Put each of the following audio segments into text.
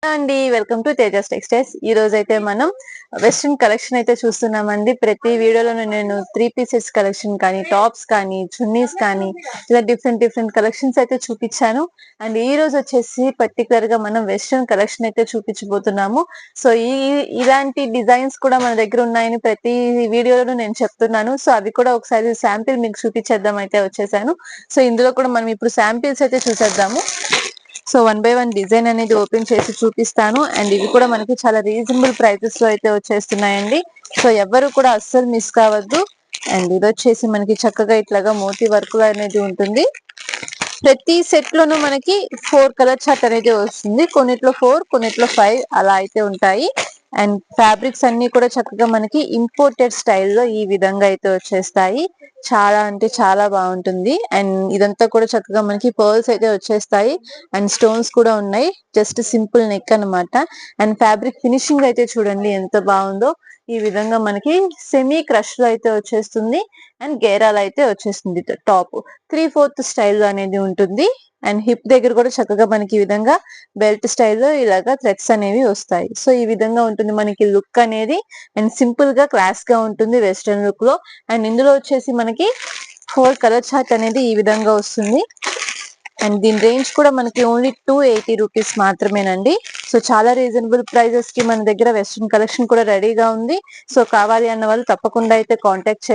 అండి welcome to Tejas textiles. ఈ రోజు అయితే మనం వెస్ట్రన్ కలెక్షన్ అయితే చూస్తున్నామండి. ప్రతి వీడియోలో నేను 3 పీసెస్ కలెక్షన్ కానీ, టాప్స్ కానీ, చున్నీస్ కానీ, ఇలా డిఫరెంట్ డిఫరెంట్ కలెక్షన్స్ అయితే చూపించాను. అండ్ ఈ రోజు వచ్చేసి పర్టికులర్ గా మనం వెస్ట్రన్ కలెక్షన్ అయితే చూపించబోతున్నాము. సో ఇలాంటి డిజైన్స్ కూడా మన దగ్గర ఉన్నాయని ప్రతి వీడియోలో నేను చెప్తున్నాను. సో అవి కూడా ఒకసారి శాంపిల్ మీకు చూపించేద్దాం అయితే వచ్చేసాను. సో ఇందులో కూడా మనం ఇప్పుడు శాంపిల్స్ అయితే చూసేద్దాము. సో 1 బై 1 డిజైన్ అనేది ఓపెన్ చేసి చూపిస్తాను. అండ్ ఇవి కూడా మనకి చాలా రీజనబుల్ ప్రైసెస్ లో అయితే వచ్చేస్తున్నాయండి. సో ఎవరు కూడా అస్సలు మిస్ కావద్దు. అండ్ ఇది వచ్చేసి మనకి చక్కగా ఇట్లాగా మోతీ వర్క్ అనేది ఉంటుంది. ప్రతి సెట్ లోనూ మనకి 4 కలర్ చార్ట్ అనేది వస్తుంది. కొన్నిట్లో 4, కొన్నిట్లో 5 అలా అయితే ఉంటాయి. అండ్ ఫ్యాబ్రిక్స్ అన్ని కూడా చక్కగా మనకి ఇంపోర్టెడ్ స్టైల్లో ఈ విధంగా అయితే వచ్చేస్తాయి. చాలా అంటే చాలా బాగుంటుంది. అండ్ ఇదంతా కూడా చక్కగా మనకి పర్ల్స్ అయితే వచ్చేస్తాయి. అండ్ స్టోన్స్ కూడా ఉన్నాయి. జస్ట్ సింపుల్ నెక్ అన్నమాట. అండ్ ఫ్యాబ్రిక్ ఫినిషింగ్ అయితే చూడండి ఎంత బాగుందో. ఈ విధంగా మనకి సెమీ క్రష్ లో అయితే వచ్చేస్తుంది. అండ్ గేరాలు అయితే వచ్చేస్తుంది. టాప్ 3/4 స్టైల్ అనేది ఉంటుంది. అండ్ హిప్ దగ్గర కూడా చక్కగా మనకి ఈ విధంగా బెల్ట్ స్టైల్లో ఇలాగా థ్రెడ్స్ అనేవి వస్తాయి. సో ఈ విధంగా ఉంటుంది మనకి లుక్ అనేది. అండ్ సింపుల్ గా క్లాస్ గా ఉంటుంది వెస్ట్రన్ లుక్ లో. అండ్ ఇందులో వచ్చేసి మనకి 4 కలర్ చార్ట్ అనేది ఈ విధంగా వస్తుంది. అండ్ దీని రేంజ్ కూడా మనకి ఓన్లీ 280 రూపీస్ మాత్రమేనండి. సో చాలా రీజనబుల్ ప్రైజెస్ కి మన దగ్గర వెస్ట్రన్ కలెక్షన్ కూడా రెడీగా ఉంది. సో కావాలి అన్న వాళ్ళు తప్పకుండా అయితే కాంటాక్ట్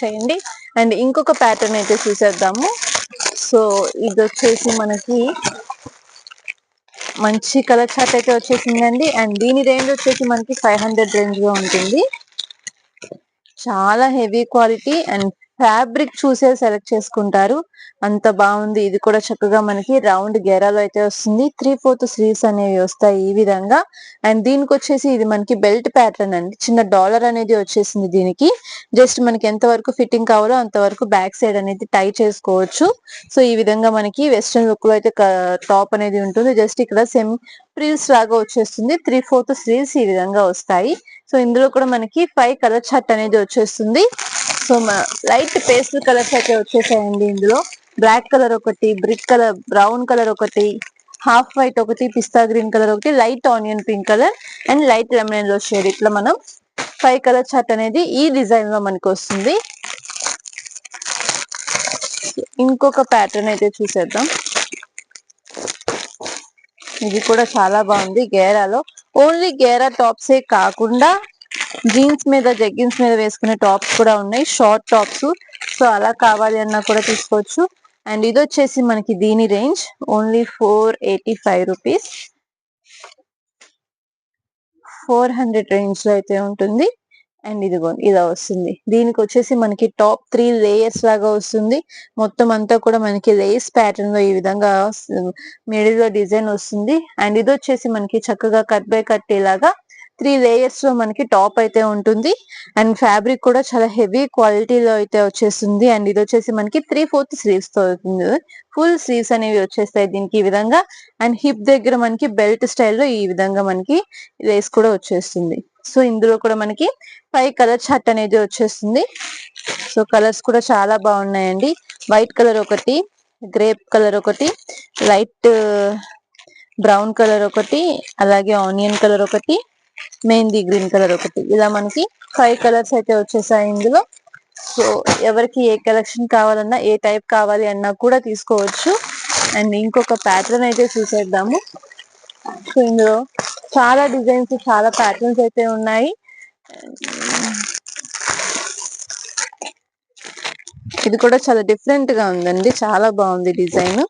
చేయండి. అండ్ ఇంకొక ప్యాటర్న్ అయితే చూసేద్దాము. సో ఇది వచ్చేసి మనకి మంచి కలర్ చార్ట్ అయితే వచ్చేసిందండి. అండ్ దీని రేంజ్ వచ్చేసి మనకి 500 రేంజ్ లో ఉంటుంది. చాలా హెవీ క్వాలిటీ అండ్ ఫ్యాబ్రిక్ చూసే సెలెక్ట్ చేసుకుంటారు. అంత బాగుంది. ఇది కూడా చక్కగా మనకి రౌండ్ గెరాలో అయితే వస్తుంది. 3/4 స్లీవ్స్ అనేవి వస్తాయి ఈ విధంగా. అండ్ దీనికి వచ్చేసి ఇది మనకి బెల్ట్ ప్యాటర్న్ అండి. చిన్న డాలర్ అనేది వచ్చేసింది దీనికి. జస్ట్ మనకి ఎంత వరకు ఫిట్టింగ్ కావాలో అంతవరకు బ్యాక్ సైడ్ అనేది టై చేసుకోవచ్చు. సో ఈ విధంగా మనకి వెస్ట్రన్ లుక్ లో అయితే టాప్ అనేది ఉంటుంది. జస్ట్ ఇక్కడ ప్రిల్స్ లాగా వచ్చేస్తుంది. 3/4 స్లీవ్స్ ఈ విధంగా వస్తాయి. సో ఇందులో కూడా మనకి 5 కలర్ చార్ట్ అనేది వచ్చేస్తుంది. సో లైట్ పేస్టల్ కలర్స్ అయితే వచ్చేసాయండి. ఇందులో బ్లాక్ కలర్ ఒకటి, బ్రిక్ కలర్, బ్రౌన్ కలర్ ఒకటి, హాఫ్ వైట్ ఒకటి, పిస్తా గ్రీన్ కలర్ ఒకటి, light onion pink colour and light lemon yellow shade. ఇట్లా మనం 5 కలర్ చార్ట్ అనేది ఈ డిజైన్ లో మనకి వస్తుంది. ఇంకొక ప్యాటర్న్ అయితే చూసేద్దాం. ఇది కూడా చాలా బాగుంది. గేరాలో ఓన్లీ గేరా టాప్సే కాకుండా జీన్స్ మీద, జెగ్గిన్స్ మీద వేసుకునే టాప్స్ కూడా ఉన్నాయి. Short tops. సో అలా కావాలి అన్నా కూడా తీసుకోవచ్చు. అండ్ ఇది వచ్చేసి మనకి దీని రేంజ్ ఓన్లీ 485 రూపీస్. 400 రేంజ్ లో అయితే ఉంటుంది. అండ్ ఇదిగో ఇలా వస్తుంది. దీనికి వచ్చేసి మనకి టాప్ 3 లేయర్స్ లాగా వస్తుంది. మొత్తం అంతా కూడా మనకి లేస్ ప్యాటర్న్ లో ఈ విధంగా మిడిల్ లో డిజైన్ వస్తుంది. అండ్ ఇది వచ్చేసి మనకి చక్కగా కట్ బై కట్ ఇలాగా 3 లేయర్స్ లో మనకి టాప్ అయితే ఉంటుంది. అండ్ ఫ్యాబ్రిక్ కూడా చాలా హెవీ క్వాలిటీలో అయితే వచ్చేస్తుంది. అండ్ ఇది వచ్చేసి మనకి 3/4 స్లీవ్స్ తో అవుతుంది. ఫుల్ స్లీవ్స్ అనేవి వచ్చేస్తాయి దీనికి ఈ విధంగా. అండ్ హిప్ దగ్గర మనకి బెల్ట్ స్టైల్లో ఈ విధంగా మనకి లేస్ కూడా వచ్చేస్తుంది. సో ఇందులో కూడా మనకి 5 కలర్ చార్ట్ అనేది వచ్చేస్తుంది. సో కలర్స్ కూడా చాలా బాగున్నాయండి. వైట్ కలర్ ఒకటి, గ్రేప్ కలర్ ఒకటి, లైట్ బ్రౌన్ కలర్ ఒకటి, అలాగే ఆనియన్ కలర్ ఒకటి, మెహందీ గ్రీన్ కలర్ ఒకటి, ఇలా మనకి 5 కలర్స్ అయితే వచ్చేసాయి ఇందులో. సో ఎవరికి ఏ కలెక్షన్ కావాలన్నా, ఏ టైప్ కావాలి అన్నా కూడా తీసుకోవచ్చు. అండ్ ఇంకొక ప్యాటర్న్ అయితే చూసేద్దాము. సో ఇందులో చాలా డిజైన్స్, చాలా ప్యాటర్న్స్ అయితే ఉన్నాయి. ఇది కూడా చాలా డిఫరెంట్ గా ఉందండి. చాలా బాగుంది డిజైన్.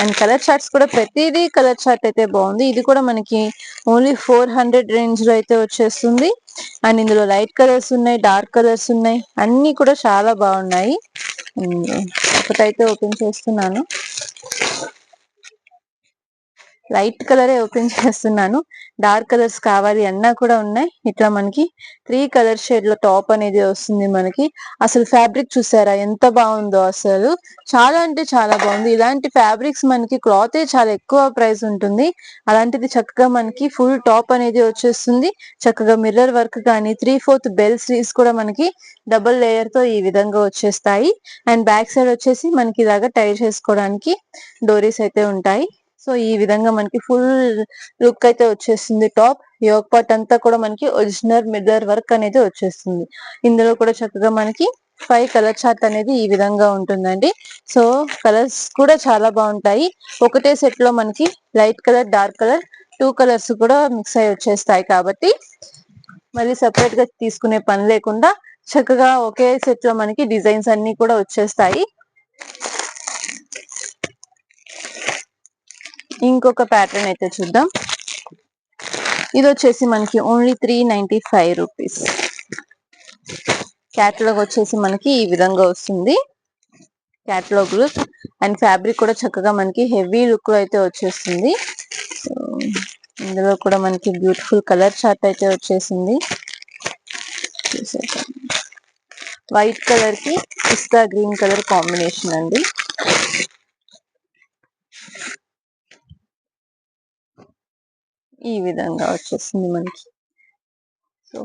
అండ్ కలర్ చార్ట్స్ కూడా ప్రతిదీ కలర్ చార్ట్ అయితే బాగుంది. ఇది కూడా మనకి ఓన్లీ 400 రేంజ్ లో అయితే వచ్చేస్తుంది. అండ్ ఇందులో లైట్ కలర్స్ ఉన్నాయి, డార్క్ కలర్స్ ఉన్నాయి. అన్ని కూడా చాలా బాగున్నాయి. ఒకటైతే ఓపెన్ చేస్తున్నాను. లైట్ కలరే ఓపెన్ చేస్తున్నాను. డార్క్ కలర్స్ కావాలి అన్నా కూడా ఉన్నాయి. ఇట్లా మనకి 3 కలర్ షేడ్ లో టాప్ అనేది వస్తుంది మనకి. అసలు ఫ్యాబ్రిక్ చూసారా ఎంత బాగుందో. అసలు చాలా అంటే చాలా బాగుంది. ఇలాంటి ఫ్యాబ్రిక్స్ మనకి క్లాత్ చాలా ఎక్కువ ప్రైస్ ఉంటుంది. అలాంటిది చక్కగా మనకి ఫుల్ టాప్ అనేది వచ్చేస్తుంది. చక్కగా మిర్రర్ వర్క్ కానీ, 3/4 బెల్ స్లీవ్స్ కూడా మనకి డబుల్ లేయర్ తో ఈ విధంగా వచ్చేస్తాయి. అండ్ బ్యాక్ సైడ్ వచ్చేసి మనకి ఇలాగా టై చేసుకోవడానికి డోరీస్ అయితే ఉంటాయి. సో ఈ విధంగా మనకి ఫుల్ లుక్ అయితే వచ్చేస్తుంది. టాప్ యోగ్ పార్ట్ అంతా కూడా మనకి ఒరిజినల్ మిర్రర్ వర్క్ అనేది వచ్చేస్తుంది. ఇందులో కూడా చక్కగా మనకి 5 కలర్ చార్ట్ అనేది ఈ విధంగా ఉంటుందండి. సో కలర్స్ కూడా చాలా బాగుంటాయి. ఒకటే సెట్ లో మనకి light colour, dark colour 2 colours కూడా మిక్స్ అయి వచ్చేస్తాయి కాబట్టి మళ్ళీ సెపరేట్ గా తీసుకునే పని లేకుండా చక్కగా ఒకే సెట్ లో మనకి డిజైన్స్ అన్ని కూడా వచ్చేస్తాయి. ఇంకొక ప్యాటర్న్ అయితే చూద్దాం. ఇది వచ్చేసి మనకి ఓన్లీ 395 రూపీస్. క్యాటలాగ్ వచ్చేసి మనకి ఈ విధంగా వస్తుంది. క్యాటలాగ్ లుక్ అండ్ ఫ్యాబ్రిక్ కూడా చక్కగా మనకి హెవీ లుక్ లో అయితే వచ్చేస్తుంది. ఇందులో కూడా మనకి బ్యూటిఫుల్ కలర్ చార్ట్ అయితే వచ్చేసింది. వైట్ కలర్ కి పిస్తా గ్రీన్ కలర్ కాంబినేషన్ అండి. ఈ విధంగా వచ్చేసింది మనకి. సో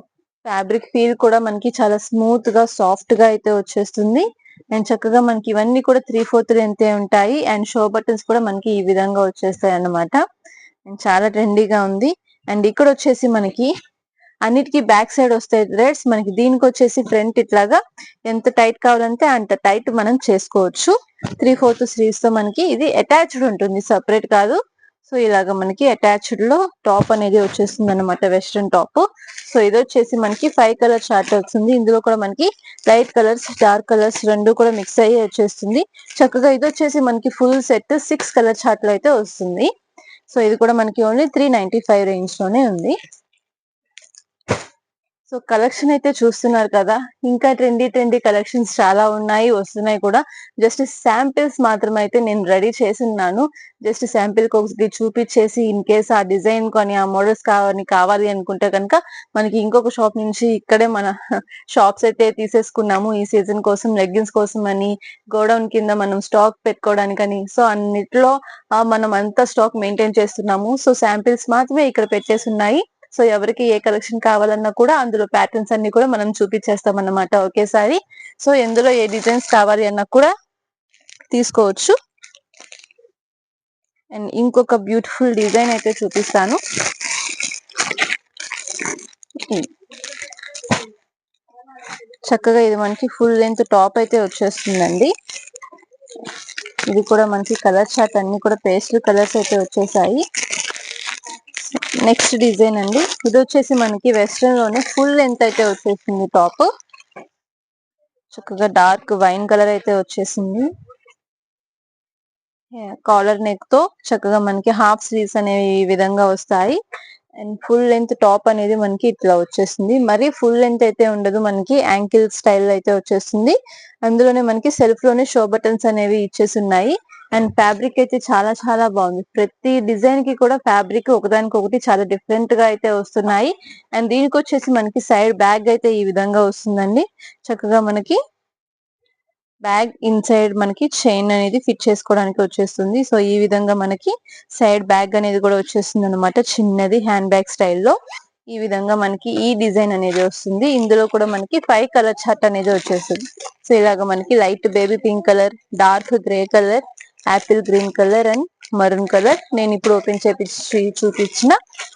ఫ్యాబ్రిక్ ఫీల్ కూడా మనకి చాలా స్మూత్ గా సాఫ్ట్ గా అయితే వచ్చేస్తుంది. అండ్ చక్కగా మనకి ఇవన్నీ కూడా 3/4 లెంత్ ఉంటాయి. అండ్ షో బటన్స్ కూడా మనకి ఈ విధంగా వచ్చేస్తాయి అన్నమాట. అండ్ చాలా ట్రెండీగా ఉంది. అండ్ ఇక్కడ వచ్చేసి మనకి అన్నిటికీ బ్యాక్ సైడ్ వస్తాయి థ్రెడ్స్. మనకి దీనికి వచ్చేసి ఫ్రంట్ ఇట్లాగా ఎంత టైట్ కావాలంటే అంత టైట్ మనం చేసుకోవచ్చు. 3/4 స్లీవ్స్ తో మనకి ఇది అటాచ్డ్ ఉంటుంది, సపరేట్ కాదు. సో ఇలాగ మనకి అటాచ్డ్ లో టాప్ అనేది వచ్చేస్తుంది అనమాట, వెస్ట్రన్ టాప్. సో ఇది వచ్చేసి మనకి 5 కలర్ చార్ట్ వస్తుంది. ఇందులో కూడా మనకి లైట్ కలర్స్, డార్క్ కలర్స్ రెండు కూడా మిక్స్ అయ్యి వచ్చేస్తుంది. చక్కగా ఇది వచ్చేసి మనకి ఫుల్ సెట్ 6 కలర్ చార్ట్ లో అయితే వస్తుంది. సో ఇది కూడా మనకి ఓన్లీ 395 రేంజ్ లోనే ఉంది. సో కలెక్షన్ అయితే చూస్తున్నారు కదా, ఇంకా ట్రెండీ కలెక్షన్స్ చాలా ఉన్నాయి, వస్తున్నాయి కూడా. జస్ట్ శాంపిల్స్ మాత్రం అయితే నేను రెడీ చేసి ఉన్నాను. జస్ట్ శాంపిల్ కి చూపించేసి ఇన్ కేస్ ఆ డిజైన్ కానీ ఆ మోడల్స్ కావాలి అనుకుంటే కనుక మనకి ఇంకొక షాప్ నుంచి ఇక్కడే మన షాప్స్ అయితే తీసేసుకున్నాము ఈ సీజన్ కోసం, లెగ్గిన్స్ కోసం అని, గోడౌన్ కింద మనం స్టాక్ పెట్టుకోవడానికని. సో అన్నిట్లో మనం అంతా స్టాక్ మెయింటైన్ చేస్తున్నాము. సో శాంపిల్స్ మాత్రమే ఇక్కడ పెట్టేసి ఉన్నాయి. సో ఎవరికి ఏ కలెక్షన్ కావాలన్నా కూడా అందులో ప్యాటర్న్స్ అన్ని కూడా మనం చూపించేస్తాం అన్నమాట ఒకేసారి. సో ఎందులో ఏ డిజైన్స్ కావాలి అన్నా కూడా తీసుకోవచ్చు. అండ్ ఇంకొక బ్యూటిఫుల్ డిజైన్ అయితే చూపిస్తాను. చక్కగా ఇది మనకి ఫుల్ లెంత్ టాప్ అయితే వచ్చేస్తుందండి. ఇది కూడా మనకి కలర్ చార్ట్ అన్ని కూడా పేస్టల్ కలర్స్ అయితే వచ్చేసాయి. నెక్స్ట్ డిజైన్ అండి. ఇది వచ్చేసి మనకి వెస్ట్రన్ లోనే ఫుల్ లెంత్ అయితే వచ్చేసింది టాప్. చక్కగా డార్క్ వైన్ కలర్ అయితే వచ్చేసింది. కాలర్ నెక్ తో చక్కగా మనకి హాఫ్ స్లీవ్స్ అనేవి ఈ విధంగా వస్తాయి. అండ్ ఫుల్ లెంత్ టాప్ అనేది మనకి ఇట్లా వచ్చేసింది. మరి ఫుల్ లెంత్ అయితే ఉండదు, మనకి యాంకిల్ స్టైల్ అయితే వచ్చేస్తుంది. అందులోనే మనకి సెల్ఫ్ లోనే షో బటన్స్ అనేవి ఇచ్చేసి ఉన్నాయి. అండ్ ఫ్యాబ్రిక్ అయితే చాలా చాలా బాగుంది. ప్రతి డిజైన్ కి కూడా ఫ్యాబ్రిక్ ఒకదానికొకటి చాలా డిఫరెంట్ గా అయితే వస్తున్నాయి. అండ్ దీనికి వచ్చేసి మనకి సైడ్ బ్యాగ్ అయితే ఈ విధంగా వస్తుందండి. చక్కగా మనకి బ్యాగ్ ఇన్సైడ్ మనకి చైన్ అనేది ఫిట్ చేసుకోవడానికి వచ్చేస్తుంది. సో ఈ విధంగా మనకి సైడ్ బ్యాగ్ అనేది కూడా వచ్చేస్తుంది అనమాట, చిన్నది హ్యాండ్ బ్యాగ్ స్టైల్లో. ఈ విధంగా మనకి ఈ డిజైన్ అనేది వస్తుంది. ఇందులో కూడా మనకి 5 కలర్ చార్ట్ అనేది వచ్చేస్తుంది. సో ఇలాగ మనకి light baby pink colour, dark grey colour, Apple green colour and maroon colour, నేను ఇప్పుడు ఓపెన్ చేపించి చూపించిన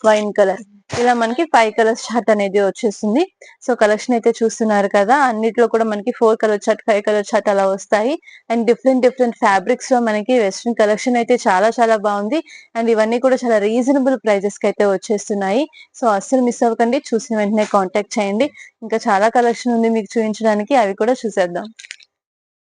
వైన్ కలర్, ఇలా మనకి 5 కలర్స్ చార్ట్ అనేది వచ్చేస్తుంది. సో కలెక్షన్ అయితే చూస్తున్నారు కదా, అన్నిట్లో కూడా మనకి 4 కలర్ చార్ట్, 5 కలర్ చార్ట్ అలా వస్తాయి. అండ్ డిఫరెంట్ ఫ్యాబ్రిక్స్ లో మనకి వెస్ట్రన్ కలెక్షన్ అయితే చాలా చాలా బాగుంది. అండ్ ఇవన్నీ కూడా చాలా రీజనబుల్ ప్రైజెస్ కి అయితే వచ్చేస్తున్నాయి. సో అస్సలు మిస్ అవ్వకండి, చూసిన వెంటనే కాంటాక్ట్ చేయండి. ఇంకా చాలా కలెక్షన్ ఉంది మీకు చూపించడానికి, అవి కూడా చూసేద్దాం.